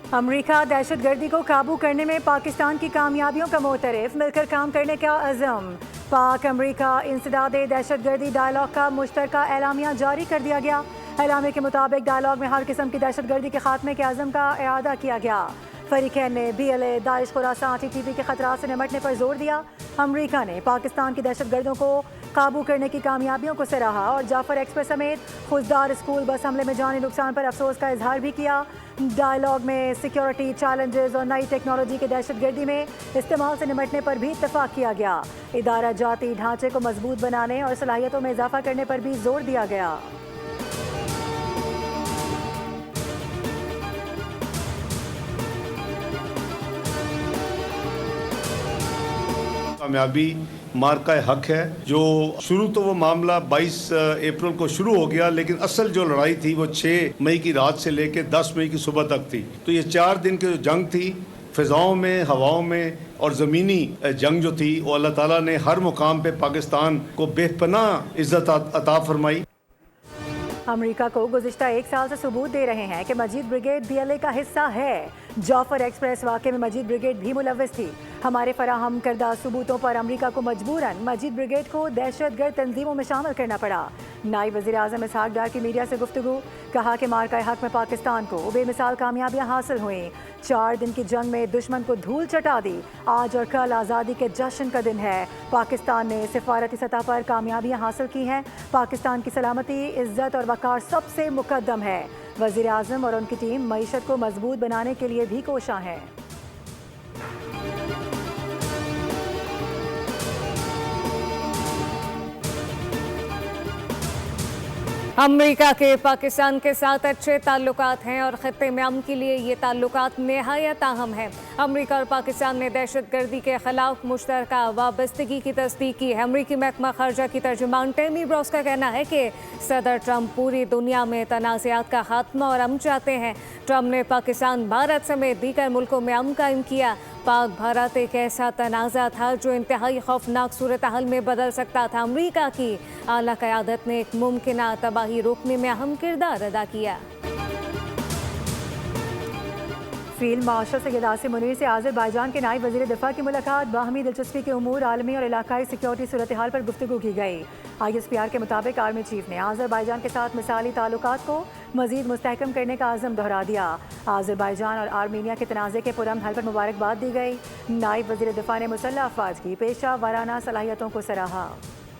अमरीका दहशतगर्दी को काबू करने में पाकिस्तान की कामयाबियों का मोतरफ, मिलकर काम करने का अज़म। पाक अमरीका इंसदाद दहशतगर्दी डायलॉग का मुश्तरका एलामिया जारी कर दिया गया। एलामिया के मुताबिक डायलॉग में हर किस्म की दहशतगर्दी के खात्मे के अज़म का इरादा किया गया। फरीकैन ने BLA, दाइश, खुरासान, TTP के खतरात से निमटने पर जोर दिया। अमरीका ने पाकिस्तान की दहशतगर्दों को काबू करने की कामयाबियों को सराहा और जाफर एक्सप्रेस समेत खुजदार स्कूल बस हमले में जानी नुकसान पर अफसोस का इजहार भी किया। डायलॉग में सिक्योरिटी चैलेंजेस और नई टेक्नोलॉजी के दहशतगर्दी में इस्तेमाल से निमटने पर भी इत्तफाक किया गया। इदारा जाती ढांचे को मजबूत बनाने और सलाहियतों में इजाफा करने पर भी जोर दिया गया। कामयाबी मार्का हक है। जो शुरू तो वो मामला 22 अप्रैल को शुरू हो गया, लेकिन असल जो लड़ाई थी वो 6 मई की रात से लेकर 10 मई की सुबह तक थी। तो ये 4 दिन की जो जंग थी, फिजाओं में, हवाओं में और ज़मीनी जंग जो थी, वो अल्लाह ताला ने हर मुकाम पे पाकिस्तान को बेपनाह इज्जत अता फरमाई। अमरीका को गुज़िश्ता 1 साल से सबूत दे रहे हैं कि मजीद ब्रिगेड BLA का हिस्सा है। जाफर एक्सप्रेस वाक़े में मजीद ब्रिगेड भी मुलव्वस थी। हमारे फराहम करदा सबूतों पर अमरीका को मजबूरन मजीद ब्रिगेड को दहशतगर्द तंजीमों में शामिल करना पड़ा। नायब वज़ीर आज़म इसहाक डार की मीडिया से गुफ्तगू, कहा कि मार्का हक में पाकिस्तान को बेमिसाल कामयाबियाँ हासिल हुई। 4 दिन की जंग में दुश्मन को धूल चटा दी। आज और कल आज़ादी के जश्न का दिन है। पाकिस्तान ने सिफारती सतह पर कामयाबियाँ हासिल की हैं। पाकिस्तान की सलामती, इज्जत और वक़ार सबसे मुकद्दम है। वज़ीर आज़म और उनकी टीम मईशत को मजबूत बनाने के लिए भी कोशां हैं। अमेरिका के पाकिस्तान के साथ अच्छे ताल्लुकात हैं और ख़त्ते में अमन के लिए ये ताल्लुकात निहायत अहम है। अमेरिका और पाकिस्तान ने दहशतगर्दी के खिलाफ मुश्तरका वाबस्तगी की तस्दीक की है। अमरीकी महकमा खारजा की तर्जुमान टेमी ब्रॉस का कहना है कि सदर ट्रंप पूरी दुनिया में तनाज़ात का खात्मा और अमन चाहते हैं। ट्रंप ने पाकिस्तान, भारत समेत दीगर मुल्कों में अमन कायम किया। पाक भारत एक ऐसा तनाज़ा था जो इंतहाई खौफनाक सूरत हाल में बदल सकता था। अमरीका की आला क़यादत ने एक मुमकिन तबाही रोकने में अहम किरदार अदा किया। फील्ड मार्शल सैयद आसिम मुनीर से आज़रबाईजान के नायब वज़ीर दिफ़ा की मुलाकात। बाहमी दिलचस्पी के उमूर, आलमी और इलाकाई सिक्योरिटी सूरत हाल पर गुफ्तगू की गई। ISPR के मुताबिक आर्मी चीफ ने आज़रबाईजान के साथ मिसाली ताल्लुकात को मज़ीद मुस्तहकम करने का आज़म दोहरा दिया। आज़रबाईजान और आर्मीनिया के तनाज़े के पुरअमन हल पर मुबारकबाद दी गई। नायब वज़ीर दिफ़ा ने मुसल्लह अफ़वाज की पेशा वाराना सलाहियतों को सराहा।